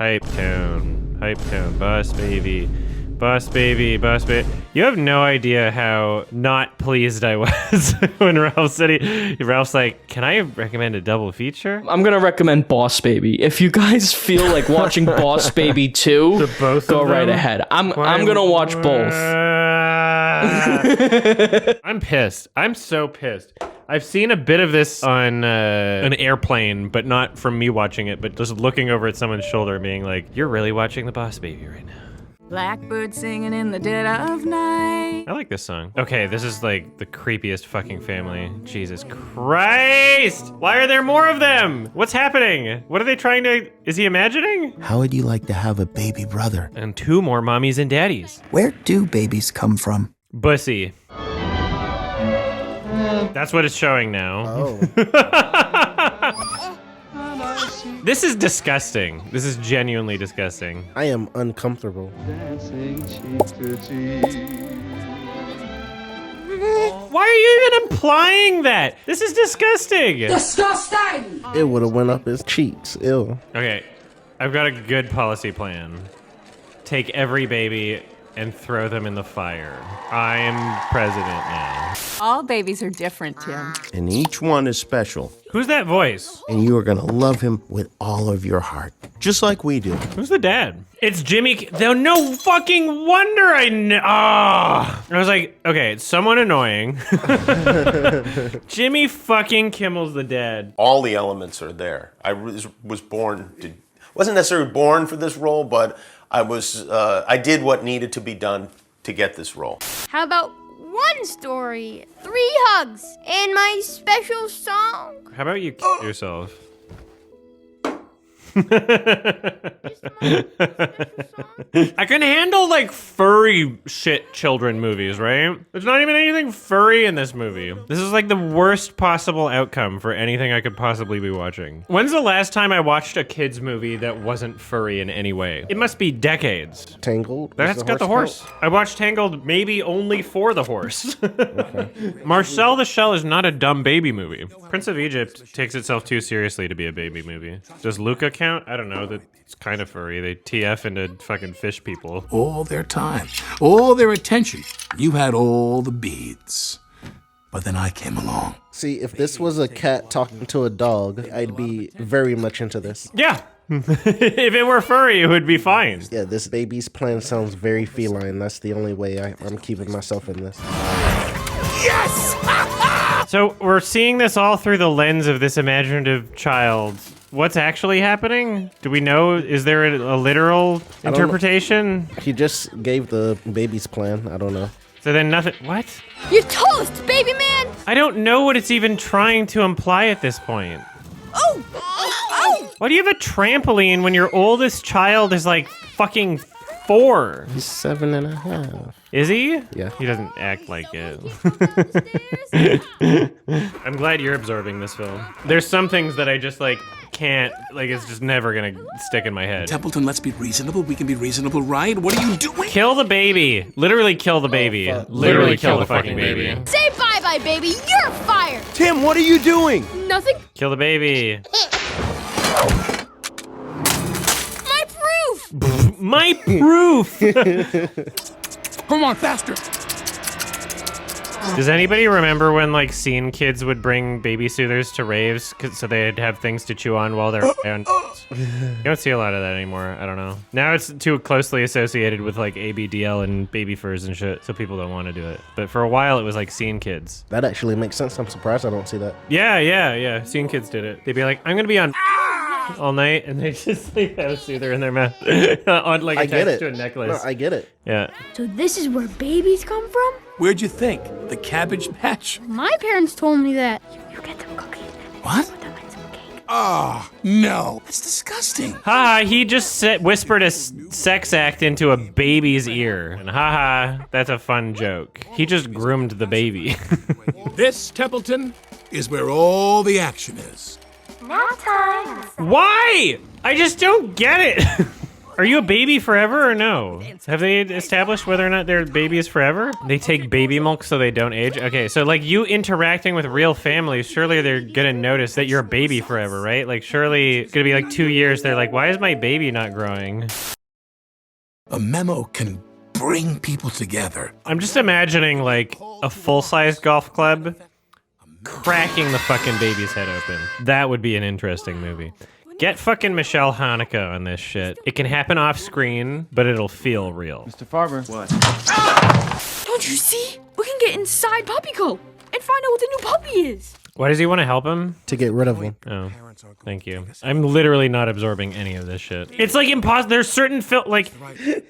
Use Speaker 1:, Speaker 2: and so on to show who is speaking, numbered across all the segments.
Speaker 1: Hype town, bus baby, bus baby, bus baby. You have no idea how not pleased I was when Ralph said Ralph's like, can I recommend a double feature?
Speaker 2: I'm gonna recommend Boss Baby. If you guys feel like watching Boss Baby 2, go right ahead. I'm gonna watch both.
Speaker 1: I'm pissed. I'm so pissed. I've seen a bit of this on an airplane, but not from me watching it, but just looking over at someone's shoulder being like, you're really watching the Boss Baby right now.
Speaker 3: Blackbird singing in the dead of night.
Speaker 1: I like this song. Okay, this is like the creepiest fucking family. Jesus Christ! Why are there more of them? What's happening? What are they trying to... Is he imagining?
Speaker 4: How would you like to have a baby brother?
Speaker 1: And 2 more mommies and daddies.
Speaker 4: Where do babies come from?
Speaker 1: Bussy. That's what it's showing now.
Speaker 5: Oh.
Speaker 1: This is disgusting. This is genuinely disgusting.
Speaker 5: I am uncomfortable.
Speaker 1: Why are you even implying that? This is disgusting.
Speaker 3: Disgusting!
Speaker 5: It would have went up his cheeks. Ew.
Speaker 1: Okay, I've got a good policy plan. Take every baby and throw them in the fire. I'm president now.
Speaker 3: All babies are different, Tim.
Speaker 6: And each one is special.
Speaker 1: Who's that voice?
Speaker 6: And you are gonna love him with all of your heart. Just like we do.
Speaker 1: Who's the dad? It's Jimmy. No fucking wonder I know. I was like, okay, it's someone annoying. Jimmy fucking Kimmel's the dad.
Speaker 7: All the elements are there. I was born to, wasn't necessarily born for this role, but I did what needed to be done to get this role.
Speaker 8: How about one story, 3 hugs, and my special song?
Speaker 1: How about you kill yourself? I can handle like furry shit children movies, right? There's not even anything furry in this movie. This is like the worst possible outcome for anything I could possibly be watching. When's the last time I watched a kid's movie that wasn't furry in any way? It must be decades.
Speaker 5: Tangled?
Speaker 1: That's got the horse. I watched Tangled maybe only for the horse. Okay. Marcel the Shell is not a dumb baby movie. Prince of Egypt takes itself too seriously to be a baby movie. Does Luca count? I don't know. It's kind of furry. They TF into fucking fish people.
Speaker 9: All their time, all their attention. You had all the beads. But then I came along.
Speaker 5: See, if this was a cat talking to a dog, I'd be very much into this.
Speaker 1: Yeah. If it were furry, it would be fine.
Speaker 5: Yeah, this baby's plan sounds very feline. That's the only way I'm keeping myself in this.
Speaker 9: Yes!
Speaker 1: So we're seeing this all through the lens of this imaginative child. What's actually happening? Do we know? Is there a literal interpretation?
Speaker 5: He just gave the baby's plan. I don't know.
Speaker 1: So then nothing. What?
Speaker 8: You're toast, baby man!
Speaker 1: I don't know what it's even trying to imply at this point.
Speaker 8: Oh! Oh!
Speaker 1: Why do you have a trampoline when your oldest child is like fucking 4?
Speaker 5: He's 7.5.
Speaker 1: Is he?
Speaker 5: Yeah.
Speaker 1: He doesn't act like it. I'm glad you're absorbing this film. There's some things that I just like can't, like it's just never gonna stick in my head.
Speaker 9: Templeton, let's be reasonable. We can be reasonable, right? What are you doing?
Speaker 1: Kill the baby. Literally kill the baby. Literally kill the fucking baby.
Speaker 8: Say bye-bye, baby. You're fired!
Speaker 6: Tim, what are you doing?
Speaker 8: Nothing.
Speaker 1: Kill the baby.
Speaker 8: My proof!
Speaker 1: My proof!
Speaker 9: Come on, faster.
Speaker 1: Does anybody remember when like scene kids would bring baby soothers to raves so they'd have things to chew on while they're around? You don't see a lot of that anymore. I don't know. Now it's too closely associated with like ABDL and baby furs and shit, so people don't want to do it. But for a while it was like scene kids.
Speaker 5: That actually makes sense. I'm surprised I don't see that.
Speaker 1: Yeah. Scene kids did it. They'd be like, I'm gonna be on all night, and they just like have a soother in their mouth on like attached to a necklace.
Speaker 5: No, I get it.
Speaker 1: Yeah.
Speaker 8: So this is where babies come from?
Speaker 9: Where'd you think? The Cabbage Patch?
Speaker 8: My parents told me that. You get them cookies.
Speaker 9: What?
Speaker 8: Put them in some cake.
Speaker 9: Oh, no. That's disgusting.
Speaker 1: Haha, he just whispered a sex act into a baby's ear. And haha, that's a fun joke. He just groomed the baby.
Speaker 9: This, Templeton, is where all the action is.
Speaker 8: Nap time.
Speaker 1: Why? I just don't get it. Are you a baby forever or no? Have they established whether or not they're babies forever? They take baby milk so they don't age? Okay, so like you interacting with real families, surely they're gonna notice that you're a baby forever, right? Like surely it's gonna be like 2 years, they're like, why is my baby not growing?
Speaker 9: A memo can bring people together.
Speaker 1: I'm just imagining like a full-size golf club cracking the fucking baby's head open. That would be an interesting movie. Get fucking Michelle Hanukkah on this shit. It can happen off screen, but it'll feel real.
Speaker 10: Mr. Farber. What?
Speaker 3: Don't you see? We can get inside Puppy Co. and find out what the new puppy is.
Speaker 1: Why does he want to help him?
Speaker 5: To get rid of him.
Speaker 1: Oh, thank you. I'm literally not absorbing any of this shit. It's like impossible. There's certain like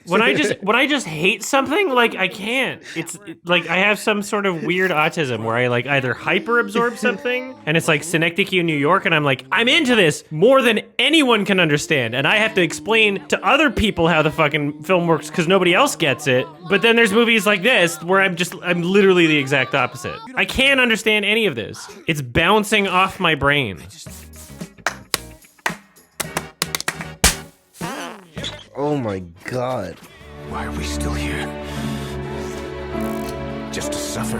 Speaker 1: when I just hate something, like I can't. It's like I have some sort of weird autism where I like either hyper absorb something, and it's like Synecdoche in New York, and I'm like, I'm into this more than anyone can understand, and I have to explain to other people how the fucking film works because nobody else gets it. But then there's movies like this where I'm literally the exact opposite. I can't understand any of this. It's bouncing off my brain.
Speaker 5: Oh my god.
Speaker 9: Why are we still here? Just to suffer.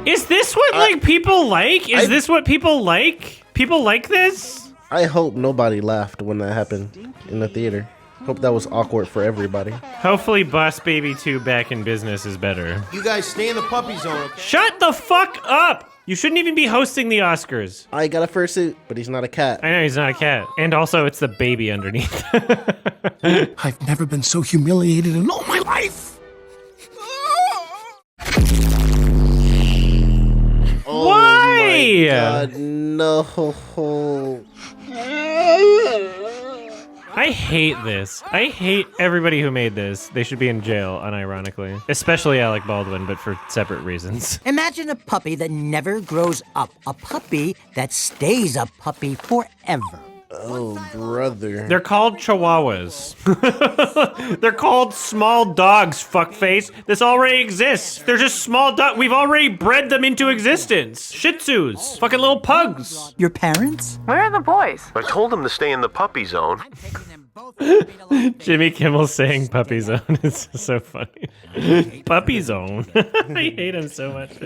Speaker 1: Is this what like people like? Is this what people like? People like this?
Speaker 5: I hope nobody laughed when that happened in the theater. Hope that was awkward for everybody.
Speaker 1: Hopefully Boss Baby 2 back in business is better.
Speaker 6: You guys stay in the puppy zone, okay?
Speaker 1: Shut the fuck up! You shouldn't even be hosting the Oscars.
Speaker 5: I got a fursuit, but he's not a cat.
Speaker 1: I know he's not a cat. And also it's the baby underneath.
Speaker 9: I've never been so humiliated in all my life.
Speaker 5: Oh
Speaker 1: Why?
Speaker 5: my god, no.
Speaker 1: I hate this. I hate everybody who made this. They should be in jail, unironically. Especially Alec Baldwin, but for separate reasons.
Speaker 11: Imagine a puppy that never grows up. A puppy that stays a puppy forever.
Speaker 5: Oh, brother.
Speaker 1: They're called Chihuahuas. They're called small dogs, fuckface. This already exists. They're just small dogs. We've already bred them into existence. Shih Tzus. Fucking little pugs.
Speaker 11: Your parents?
Speaker 3: Where are the boys?
Speaker 7: I told him to stay in the puppy zone.
Speaker 1: Jimmy Kimmel saying puppy zone is so funny. Puppy zone. I hate him so much.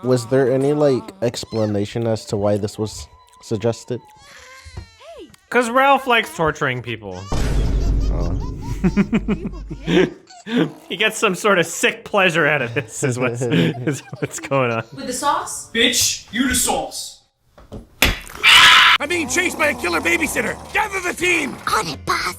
Speaker 5: Was there any, like, explanation as to why this was suggested?
Speaker 1: Because Ralph likes torturing people. He gets some sort of sick pleasure out of this, is what's going on.
Speaker 3: With the sauce?
Speaker 10: Bitch, you the sauce.
Speaker 9: I'm being chased by a killer babysitter. Gather the team.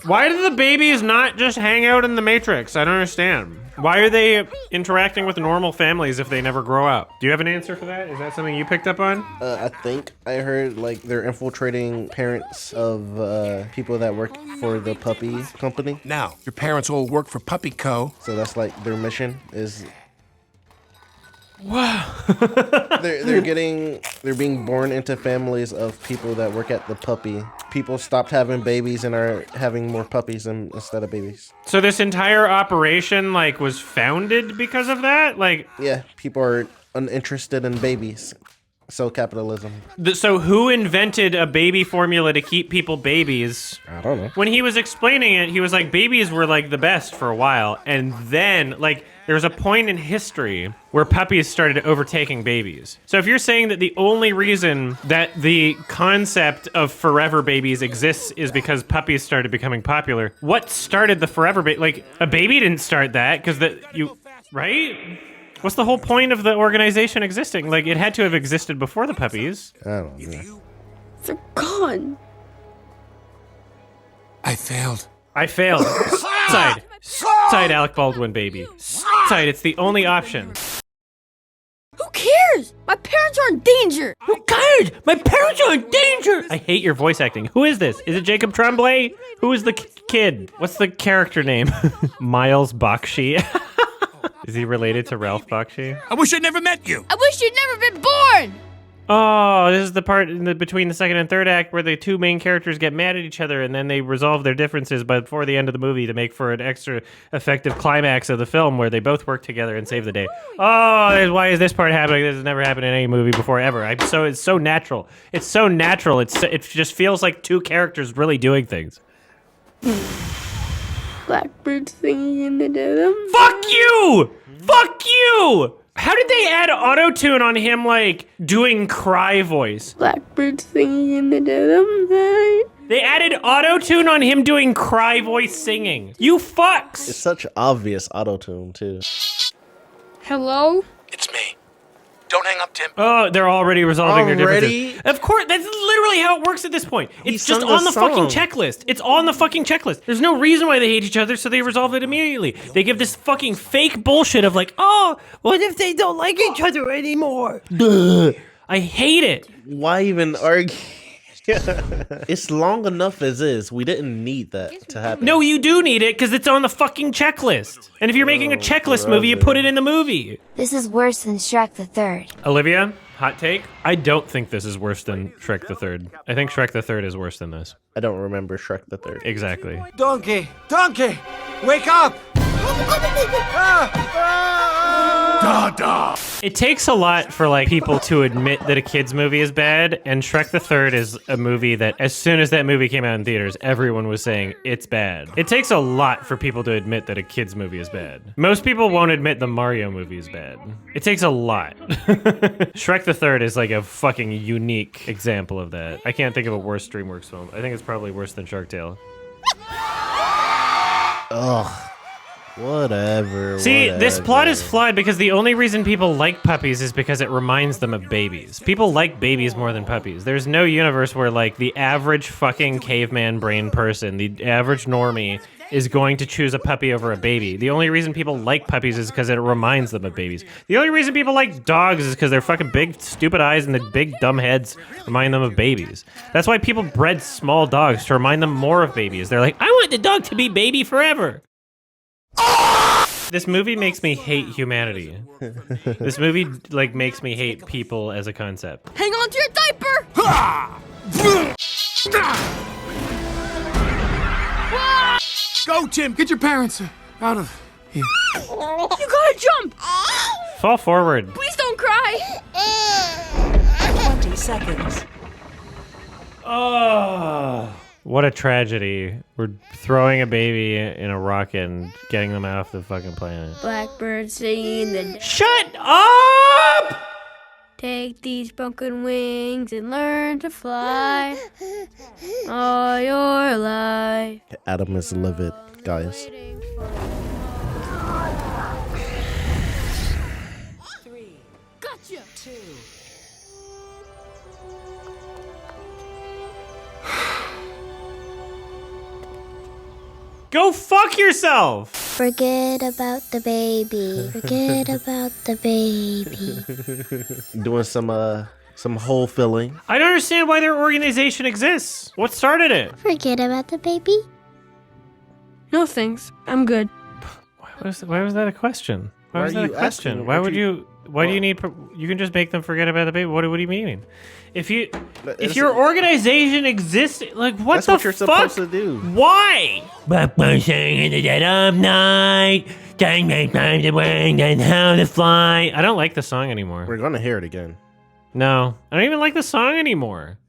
Speaker 1: Why do the babies not just hang out in the Matrix? I don't understand. Why are they interacting with normal families if they never grow up? Do you have an answer for that? Is that something you picked up on?
Speaker 5: I think I heard, like, they're infiltrating parents of people that work for the puppy company.
Speaker 9: Now, your parents all work for Puppy Co.
Speaker 5: So that's, like, their mission is...
Speaker 1: Wow.
Speaker 5: they're being born into families of people that work at the puppy. People stopped having babies and are having more puppies instead of babies.
Speaker 1: So this entire operation, like, was founded because of that? Like,
Speaker 5: yeah, people are uninterested in babies. So capitalism.
Speaker 1: So who invented a baby formula to keep people babies?
Speaker 5: I don't know.
Speaker 1: When he was explaining it, he was like, babies were like the best for a while. And then, like, there was a point in history where puppies started overtaking babies. So if you're saying that the only reason that the concept of forever babies exists is because puppies started becoming popular, what started the forever baby? Like, a baby didn't start that because right? What's the whole point of the organization existing? Like, it had to have existed before the puppies.
Speaker 5: I don't know.
Speaker 8: They're gone.
Speaker 9: I failed.
Speaker 1: I failed. Side. Side, Alec Baldwin, baby. Side, it's the only option.
Speaker 8: Who cares? My parents are in danger.
Speaker 1: Who cares? My parents are in danger! I hate your voice acting. Who is this? Is it Jacob Tremblay? Who is the kid? What's the character name? Miles Bakshi. Is he related to Ralph Bakshi?
Speaker 9: I wish I'd never met you.
Speaker 8: I wish you'd never been born.
Speaker 1: Oh, this is the part between the second and third act where the two main characters get mad at each other and then they resolve their differences before the end of the movie to make for an extra effective climax of the film where they both work together and save the day. Oh, why is this part happening? This has never happened in any movie before ever. It's so natural. It's so natural. It just feels like two characters really doing things.
Speaker 8: Blackbird singing in the dead.
Speaker 1: Fuck you! Fuck you! How did they add auto-tune on him, like, doing cry voice?
Speaker 8: Blackbird singing in the dead of night.
Speaker 1: They added auto-tune on him doing cry voice singing. You fucks!
Speaker 5: It's such obvious auto-tune, too.
Speaker 3: Hello?
Speaker 9: It's me. Don't hang up, Tim.
Speaker 1: Oh, they're already resolving their
Speaker 5: Already?
Speaker 1: differences. Of course, that's literally how it works at this point. It's just
Speaker 5: sung
Speaker 1: on
Speaker 5: the
Speaker 1: the fucking
Speaker 5: song.
Speaker 1: checklist. It's on the fucking checklist. There's no reason why they hate each other, so they resolve it immediately. They give this fucking fake bullshit of like, oh, what if they don't like each other anymore? Duh. I hate it.
Speaker 5: Why even argue? It's long enough as is. We didn't need that to happen.
Speaker 1: No, you do need it because it's on the fucking checklist. And if you're making a checklist movie, you put it in the movie.
Speaker 8: This is worse than Shrek the Third.
Speaker 1: Olivia, hot take? I don't think this is worse than Shrek the Third. I think Shrek the Third is worse than this.
Speaker 5: I don't remember Shrek the Third.
Speaker 1: Exactly.
Speaker 10: Donkey! Donkey! Wake up!
Speaker 1: It takes a lot for like people to admit that a kid's movie is bad, and Shrek the Third is a movie that as soon as that movie came out in theaters, everyone was saying it's bad. It takes a lot for people to admit that a kid's movie is bad. Most people won't admit the Mario movie is bad. It takes a lot. Shrek the Third is like a fucking unique example of that. I can't think of a worse DreamWorks film. I think it's probably worse than Shark Tale.
Speaker 5: Ugh. Whatever.
Speaker 1: See, this
Speaker 5: whatever.
Speaker 1: plot is flawed because the only reason people like puppies is because it reminds them of babies. People like babies more than puppies. There's no universe where like the average fucking caveman brain person, the average normie, is going to choose a puppy over a baby. The only reason people like puppies is because it reminds them of babies. The only reason people like dogs is because their fucking big stupid eyes and the big dumb heads remind them of babies. That's why people bred small dogs to remind them more of babies. They're like, I want the dog to be baby forever. This movie makes me hate humanity. This movie like makes me hate people as a concept.
Speaker 3: Hang on to your diaper!
Speaker 9: Go, Tim. Get your parents out of here.
Speaker 3: You gotta jump!
Speaker 1: Fall forward.
Speaker 3: Please don't cry!
Speaker 11: 20 seconds.
Speaker 1: Oh, what a tragedy. We're throwing a baby in a rocket and getting them off the fucking planet.
Speaker 8: Blackbird singing in the
Speaker 1: Shut up!
Speaker 8: Take these broken wings and learn to fly all your life.
Speaker 5: Adam is livid, guys.
Speaker 3: Gotcha!
Speaker 1: Go fuck yourself!
Speaker 8: Forget about the baby. Forget about the baby.
Speaker 5: Doing some hole filling.
Speaker 1: I don't understand why their organization exists. What started it?
Speaker 8: Forget about the baby?
Speaker 3: No thanks. I'm good.
Speaker 1: Why was that a question? Why was
Speaker 5: Why are
Speaker 1: that a
Speaker 5: you
Speaker 1: question?
Speaker 5: asking?
Speaker 1: Why
Speaker 5: What
Speaker 1: would you? Why do you need? You can just make them forget about the baby. What do you mean? If your organization exists, like what
Speaker 5: That's
Speaker 1: the
Speaker 5: what you're
Speaker 1: fuck?
Speaker 5: supposed to do.
Speaker 1: Why? Blackbird singing in the dead of night, time to wing and how to fly. I don't like the song anymore.
Speaker 5: We're gonna hear it again.
Speaker 1: No, I don't even like the song anymore.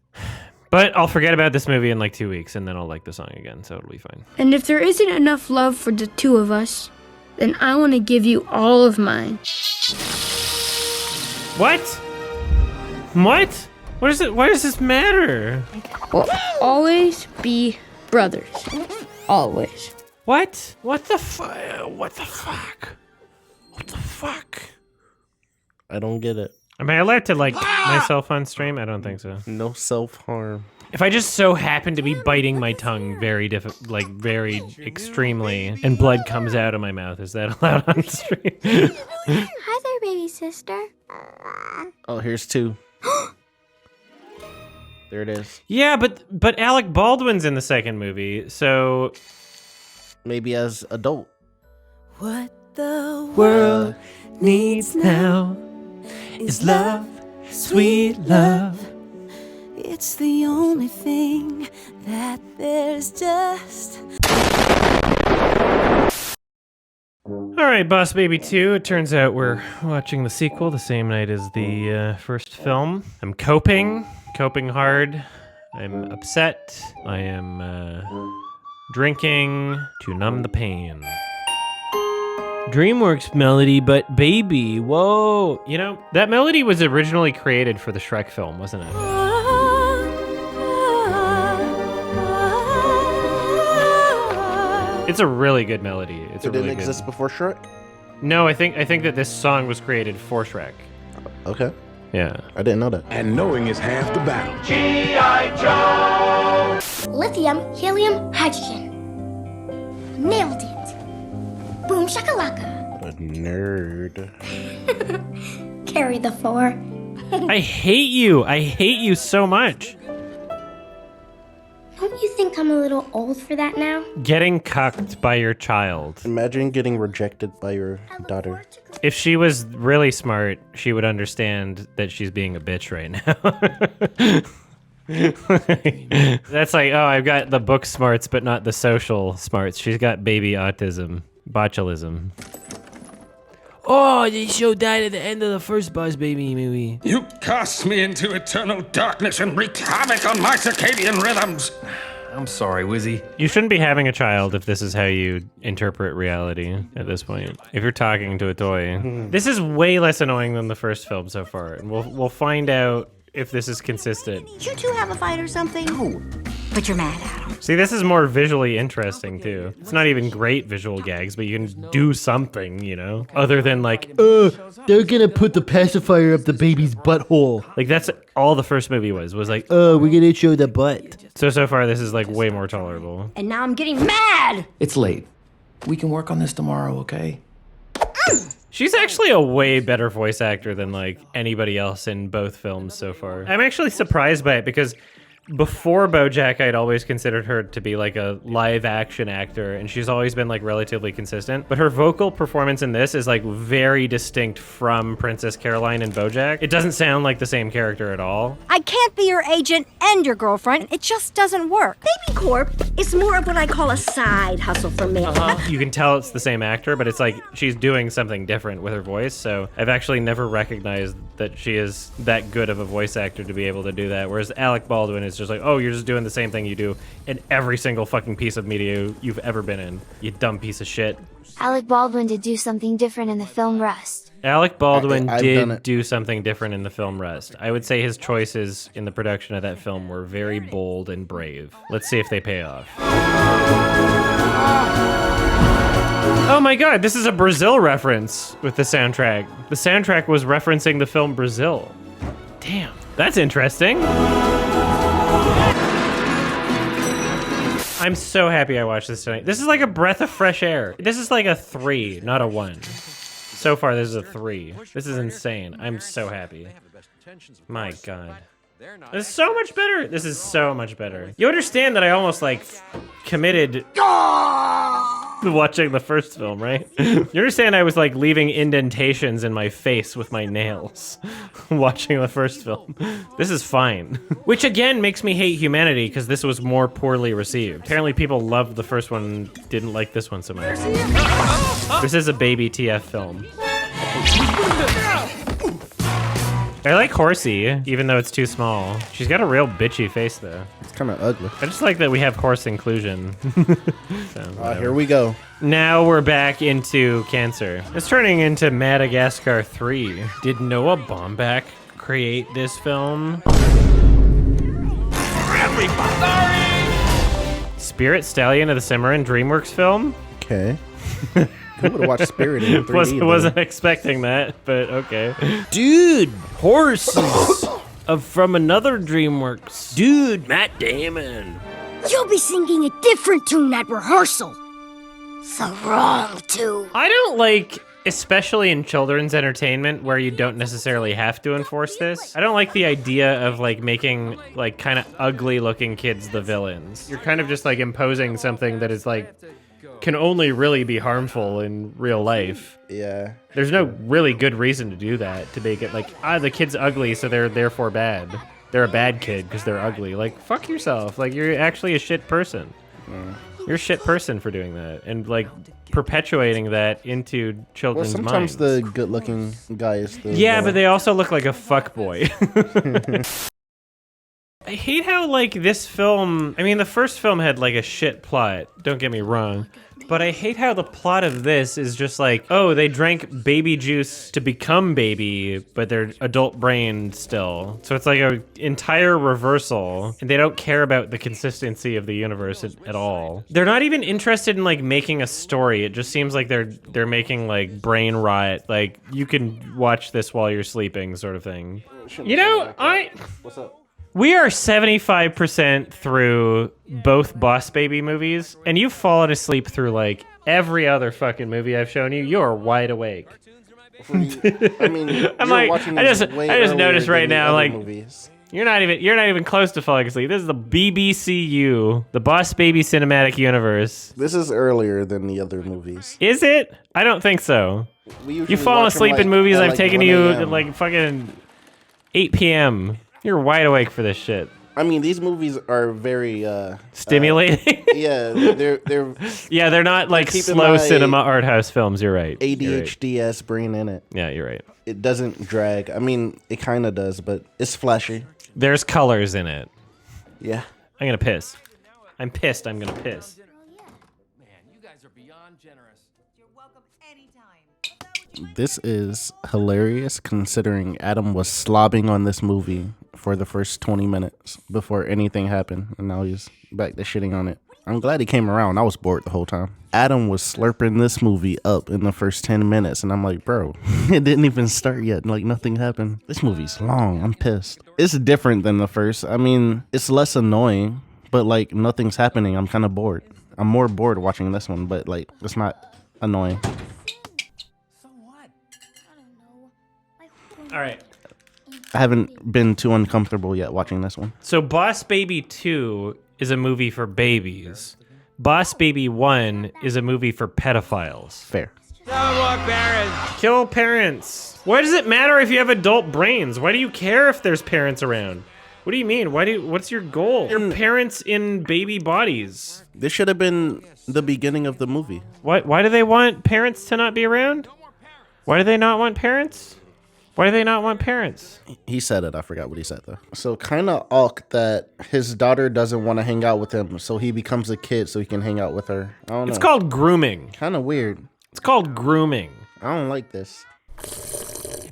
Speaker 1: But I'll forget about this movie in like 2 weeks, and then I'll like the song again, so it'll be fine.
Speaker 8: And if there isn't enough love for the two of us, then I want to give you all of mine.
Speaker 1: What? What? What is it? Why does this matter?
Speaker 8: We'll always be brothers. Always.
Speaker 1: What? What the fuck? What the fuck? What the fuck?
Speaker 5: I don't get it.
Speaker 1: Am I allowed to like myself on stream? I don't think so.
Speaker 5: No self-harm.
Speaker 1: If I just so happen to be biting my tongue very very extremely, and blood comes out of my mouth, is that allowed on stream?
Speaker 8: Hi there, baby sister.
Speaker 5: Oh, here's two. There it is.
Speaker 1: Yeah, but Alec Baldwin's in the second movie, so
Speaker 5: Maybe as adult.
Speaker 11: What the
Speaker 1: world needs now is love, sweet love.
Speaker 11: It's the only thing that there's just.
Speaker 1: All right, Boss Baby 2. It turns out we're watching the sequel the same night as the first film. I'm coping hard. I'm upset. I am Drinking to numb the pain. DreamWorks melody, but baby, whoa. You know, that melody was originally created for the Shrek film, wasn't it? It's a really good melody. It
Speaker 5: didn't exist before Shrek?
Speaker 1: No, I think that this song was created for Shrek.
Speaker 5: Okay.
Speaker 1: Yeah.
Speaker 5: I didn't know that.
Speaker 9: And knowing is half the battle.
Speaker 8: G.I. Joe! Lithium, helium, hydrogen. Nailed it. Boom shakalaka.
Speaker 5: A nerd.
Speaker 8: Carry the 4.
Speaker 1: I hate you. I hate you so much.
Speaker 8: Don't you think I'm a little old for that now?
Speaker 1: Getting cucked by your child.
Speaker 5: Imagine getting rejected by your daughter.
Speaker 1: If she was really smart, she would understand that she's being a bitch right now. That's like, oh, I've got the book smarts, but not the social smarts. She's got baby autism, botulism. Oh, they show died at the end of the first Boss Baby movie.
Speaker 9: You cast me into eternal darkness and wreak havoc on my circadian rhythms.
Speaker 10: I'm sorry, Wizzy.
Speaker 1: You shouldn't be having a child if this is how you interpret reality at this point. If you're talking to a toy. This is way less annoying than the first film so far, and we'll find out if this is consistent.
Speaker 12: You two have a fight or something? No, but you're mad at him.
Speaker 1: See, this is more visually interesting, too. It's not even great visual gags, but you can do something, you know? Other than like,
Speaker 6: They're gonna put the pacifier up the baby's butthole.
Speaker 1: like that's all the first movie was like,
Speaker 6: We're gonna show the butt.
Speaker 1: so far this is like way more tolerable.
Speaker 12: And now I'm getting mad!
Speaker 10: It's late. We can work on this tomorrow, okay?
Speaker 1: She's actually a way better voice actor than like anybody else in both films so far. I'm actually surprised by it because before BoJack, I'd always considered her to be like a live action actor, and she's always been like relatively consistent. But her vocal performance in this is like very distinct from Princess Caroline and BoJack. It doesn't sound like the same character at all.
Speaker 12: I can't be your agent and your girlfriend. It just doesn't work. Baby Corp is more of what I call a side hustle for me.
Speaker 1: You can tell it's the same actor, but it's like she's doing something different with her voice. So I've actually never recognized that she is that good of a voice actor to be able to do that. Whereas Alec Baldwin is just like, oh, you're just doing the same thing you do in every single fucking piece of media you've ever been in, you dumb piece of shit.
Speaker 13: Alec Baldwin did do something different in the film Rust.
Speaker 1: Alec Baldwin
Speaker 5: I've
Speaker 1: did do something different in the film Rust. I would say his choices in the production of that film were very bold and brave. Let's see if they pay off. Oh my god, this is a Brazil reference with the soundtrack. The soundtrack was referencing the film Brazil. Damn, that's interesting. I'm so happy I watched this tonight. This is like a breath of fresh air. This is like a 3, not a 1. So far, this is a 3. This is insane. I'm so happy. My god. This is so much better. This is so much better. You understand that I almost like committed watching the first film, right? You understand I was like leaving indentations in my face with my nails watching the first film. This is fine. Which again makes me hate humanity because this was more poorly received. Apparently people loved the first one and didn't like this one so much. This is a baby TF film. I like Horsey, even though it's too small. She's got a real bitchy face, though.
Speaker 5: It's kind of ugly.
Speaker 1: I just like that we have horse inclusion.
Speaker 5: Here we go.
Speaker 1: Now we're back into cancer. It's turning into Madagascar 3. Did Noah Baumbach create this film? Spirit Stallion of the Cimarron DreamWorks film?
Speaker 5: Okay. Who would have watched Spirit in 3D?
Speaker 1: Wasn't expecting that, but okay. Dude, horses from another DreamWorks. Dude, Matt Damon.
Speaker 12: You'll be singing a different tune at rehearsal. The wrong tune.
Speaker 1: I don't like, especially in children's entertainment where you don't necessarily have to enforce this. I don't like the idea of like making like kind of ugly looking kids the villains. You're kind of just like imposing something that is like can only really be harmful in real life.
Speaker 5: Yeah.
Speaker 1: There's no really good reason to do that, to make it like, the kid's ugly, so they're therefore bad. They're a bad kid because they're ugly. Like, fuck yourself. Like, you're actually a shit person. You're a shit person for doing that. And, like, perpetuating that into children's minds.
Speaker 5: Well, sometimes the good-looking guy is the
Speaker 1: Yeah, but they also look like a fuck boy. I hate how, like, this film... I mean, the first film had, like, a shit plot. Don't get me wrong. But I hate how the plot of this is just like, oh, they drank baby juice to become baby, but they're adult brain still. So it's like an entire reversal, and they don't care about the consistency of the universe at all. They're not even interested in like making a story. It just seems like they're making like brain rot, like you can watch this while you're sleeping sort of thing. You know,
Speaker 5: What's up?
Speaker 1: We are 75% through both Boss Baby movies, and you've fallen asleep through like every other fucking movie I've shown you. You're wide awake.
Speaker 5: I mean,
Speaker 1: I'm like,
Speaker 5: watching
Speaker 1: I
Speaker 5: this
Speaker 1: just
Speaker 5: way
Speaker 1: noticed
Speaker 5: earlier
Speaker 1: right
Speaker 5: than the
Speaker 1: now,
Speaker 5: other
Speaker 1: like,
Speaker 5: movies.
Speaker 1: you're not even close to falling asleep. This is the BBCU, the Boss Baby Cinematic Universe.
Speaker 5: This is earlier than the other movies.
Speaker 1: Is it? I don't think so.
Speaker 5: You've
Speaker 1: fallen asleep in movies I've taken you at like fucking 8 p.m. You're wide awake for this shit.
Speaker 5: I mean, these movies are very
Speaker 1: stimulating.
Speaker 5: Yeah, they're
Speaker 1: yeah, they're not like
Speaker 5: keeping
Speaker 1: slow
Speaker 5: my
Speaker 1: cinema art house films. You're right.
Speaker 5: ADHD-esque brain in it.
Speaker 1: Yeah, you're right.
Speaker 5: It doesn't drag. I mean, it kind of does, but it's flashy.
Speaker 1: There's colors in it.
Speaker 5: Yeah.
Speaker 1: I'm gonna piss. I'm pissed. I'm gonna piss.
Speaker 10: Man, you guys are beyond generous.
Speaker 14: You're welcome anytime.
Speaker 5: This is hilarious considering Adam was slobbing on this movie for the first 20 minutes before anything happened, and now he's back to shitting on it. I'm glad he came around. I was bored the whole time. Adam was slurping this movie up in the first 10 minutes, and I'm like, bro, it didn't even start yet. Like, nothing happened. This movie's long. I'm pissed. It's different than the first. I mean, it's less annoying, but, like, nothing's happening. I'm kind of bored. I'm more bored watching this one, but, like, it's not annoying.
Speaker 1: All right.
Speaker 5: I haven't been too uncomfortable yet watching this one.
Speaker 1: So Boss Baby 2 is a movie for babies. Boss Baby 1 is a movie for pedophiles.
Speaker 5: Fair.
Speaker 1: No more parents. Kill parents. Why does it matter if you have adult brains? Why do you care if there's parents around? What do you mean? What's your goal? Your parents in baby bodies.
Speaker 5: This should have been the beginning of the movie.
Speaker 1: Why do they want parents to not be around? Why do they not want parents? Why do they not want parents?
Speaker 5: He said it. I forgot what he said, though. So kind of awk that his daughter doesn't want to hang out with him, so he becomes a kid so he can hang out with her. I don't know.
Speaker 1: It's called grooming.
Speaker 5: Kind of weird.
Speaker 1: It's called grooming.
Speaker 5: I don't like this.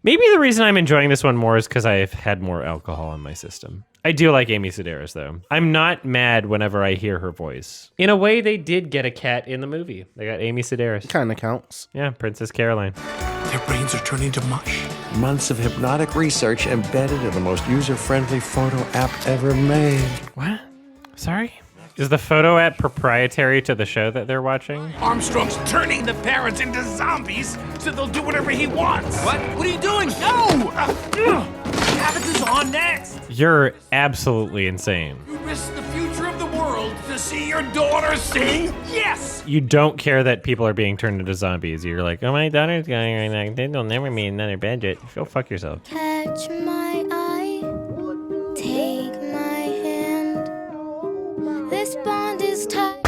Speaker 1: Maybe the reason I'm enjoying this one more is because I've had more alcohol in my system. I do like Amy Sedaris, though. I'm not mad whenever I hear her voice. In a way, they did get a cat in the movie. They got Amy Sedaris.
Speaker 5: Kind of counts.
Speaker 1: Yeah, Princess Caroline.
Speaker 9: Their brains are turning to mush.
Speaker 15: Months of hypnotic research embedded in the most user-friendly photo app ever made.
Speaker 1: What? Sorry? Is the photo app proprietary to the show that they're watching?
Speaker 9: Armstrong's turning the parents into zombies so they'll do whatever he wants.
Speaker 10: What? What are you doing? No!
Speaker 9: Havoc is on next.
Speaker 1: You're absolutely insane.
Speaker 9: You risk the future of the world to see your daughter sing? Yes!
Speaker 1: You don't care that people are being turned into zombies. You're like, oh, my daughter's going right now. They'll never meet another budget. Go fuck yourself.
Speaker 13: Catch my eye, take my hand. This bond is tight.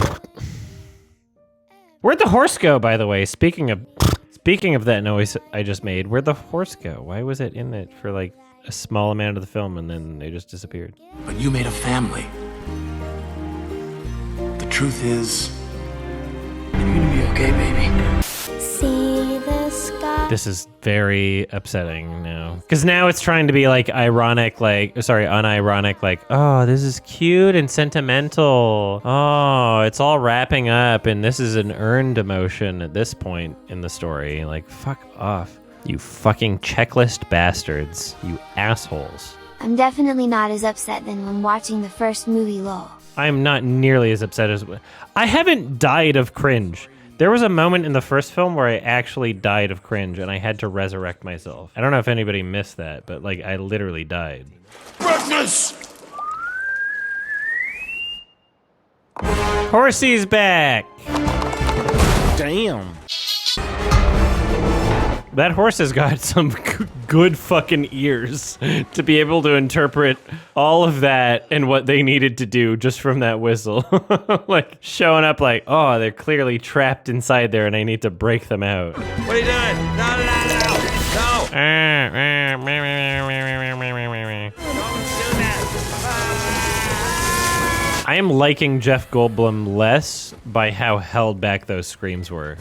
Speaker 1: Where'd the horse go, by the way? Speaking of that noise I just made, where'd the horse go? Why was it in it for like a small amount of the film and then they just disappeared?
Speaker 9: But you made a family. The truth is, you're gonna be okay, baby.
Speaker 13: See the sky.
Speaker 1: This is very upsetting now. Because now it's trying to be like ironic, unironic, like, oh, this is cute and sentimental. Oh, it's all wrapping up and this is an earned emotion at this point in the story. Like, fuck off. You fucking checklist bastards. You assholes.
Speaker 13: I'm definitely not as upset than when watching the first movie, lol.
Speaker 1: I'm not nearly as upset as... I haven't died of cringe. There was a moment in the first film where I actually died of cringe and I had to resurrect myself. I don't know if anybody missed that, but like I literally died.
Speaker 9: Breakfast!
Speaker 1: Horsey's back!
Speaker 5: Damn.
Speaker 1: That horse has got some good fucking ears to be able to interpret all of that and what they needed to do just from that whistle. Like showing up like, oh, they're clearly trapped inside there and I need to break them out.
Speaker 10: What are you doing? No!
Speaker 1: No!
Speaker 10: Don't do that.
Speaker 1: I am liking Jeff Goldblum less by how held back those screams were.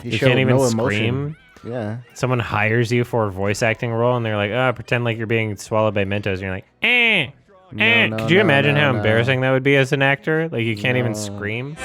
Speaker 1: You can't even scream.
Speaker 5: Yeah.
Speaker 1: Someone hires you for a voice acting role, and they're like, "Oh, pretend like you're being swallowed by Mentos," and you're like, "Eh."
Speaker 5: No,
Speaker 1: Could you imagine how
Speaker 5: no.
Speaker 1: embarrassing that would be as an actor? Like, you can't even scream.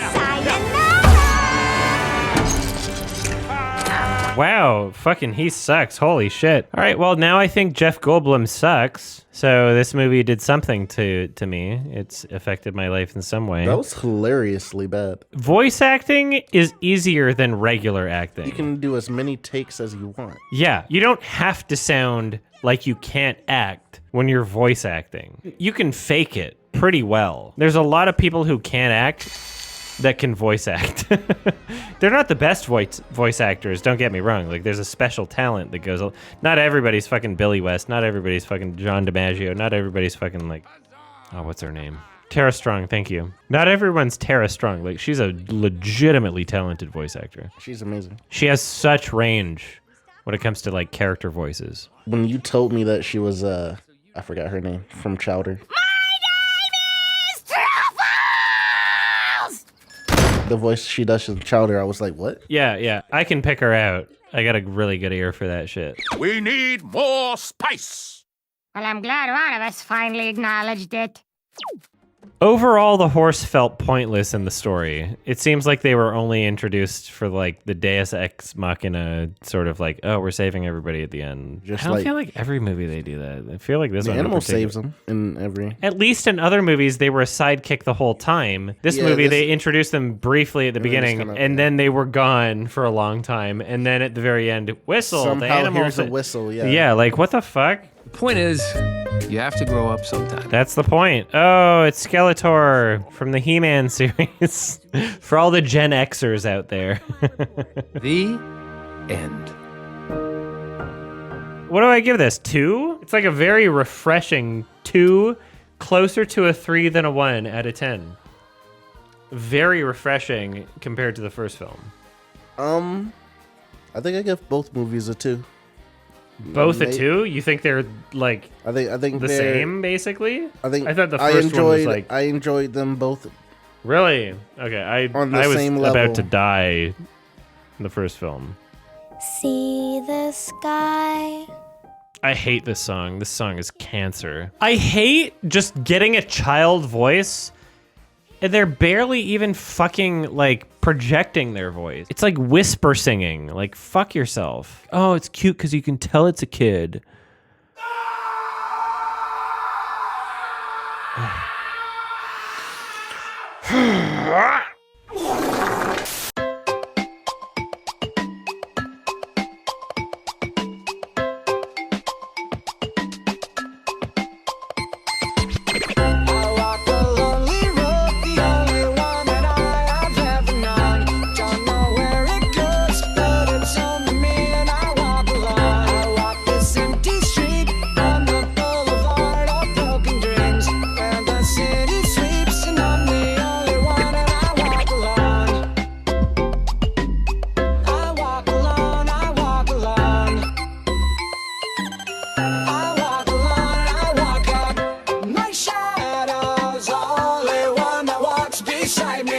Speaker 1: Wow, fucking he sucks. Holy shit. All right, well, now I think Jeff Goldblum sucks. So this movie did something to me. It's affected my life in some way.
Speaker 5: That was hilariously bad.
Speaker 1: Voice acting is easier than regular acting.
Speaker 5: You can do as many takes as you want.
Speaker 1: Yeah, you don't have to sound like you can't act when you're voice acting. You can fake it pretty well. There's a lot of people who can't act that can voice act. They're not the best voice actors, don't get me wrong. Like, there's a special talent that goes... Not everybody's fucking Billy West, not everybody's fucking John DiMaggio, not everybody's fucking, like... Oh, what's her name? Tara Strong, thank you. Not everyone's Tara Strong. Like, she's a legitimately talented voice actor.
Speaker 5: She's amazing.
Speaker 1: She has such range when it comes to, like, character voices.
Speaker 5: When you told me that she was, I forgot her name, from Chowder. The voice she does in Chowder, I was like, what?
Speaker 1: Yeah, I can pick her out. I got a really good ear for that shit.
Speaker 10: We need more spice.
Speaker 16: Well, I'm glad one of us finally acknowledged it.
Speaker 1: Overall, the horse felt pointless in the story. It seems like they were only introduced for, like, the Deus Ex Machina sort of like, oh, we're saving everybody at the end.
Speaker 5: Just
Speaker 1: I don't
Speaker 5: like-
Speaker 1: feel like every movie they do that. I feel like this
Speaker 5: The
Speaker 1: one in
Speaker 5: animal
Speaker 1: particular-
Speaker 5: saves them in every...
Speaker 1: At least in other movies, they were a sidekick the whole time. This
Speaker 5: Yeah,
Speaker 1: movie,
Speaker 5: this-
Speaker 1: they introduced them briefly at the
Speaker 5: And then just
Speaker 1: beginning,
Speaker 5: kinda-
Speaker 1: and then they were gone for a long time. And then at the very end, whistle, the
Speaker 5: Somehow
Speaker 1: animals.
Speaker 5: here's a whistle, yeah.
Speaker 1: Yeah, like, what the fuck?
Speaker 10: The point is, you have to grow up sometime.
Speaker 1: That's the point. Oh, it's Skeletor from the He-Man series. For all the Gen Xers out there.
Speaker 10: The end.
Speaker 1: What do I give this? 2? It's like a very refreshing 2, closer to a 3 than a 1 out of 10. Very refreshing compared to the first film.
Speaker 5: I think I give both movies a 2.
Speaker 1: Both a 2? You think they're like
Speaker 5: I think
Speaker 1: the
Speaker 5: they're-
Speaker 1: same, basically?
Speaker 5: I
Speaker 1: thought the first one was like...
Speaker 5: I enjoyed them both.
Speaker 1: Really? Okay, I
Speaker 5: On the
Speaker 1: was
Speaker 5: same
Speaker 1: about
Speaker 5: level.
Speaker 1: to die in the first film.
Speaker 13: See the sky.
Speaker 1: I hate this song. This song is cancer. I hate just getting a child voice and they're barely even fucking, like, projecting their voice. It's like whisper singing. Like, fuck yourself. Oh, it's cute because you can tell it's a kid.
Speaker 17: My shadow's only one that walks beside me.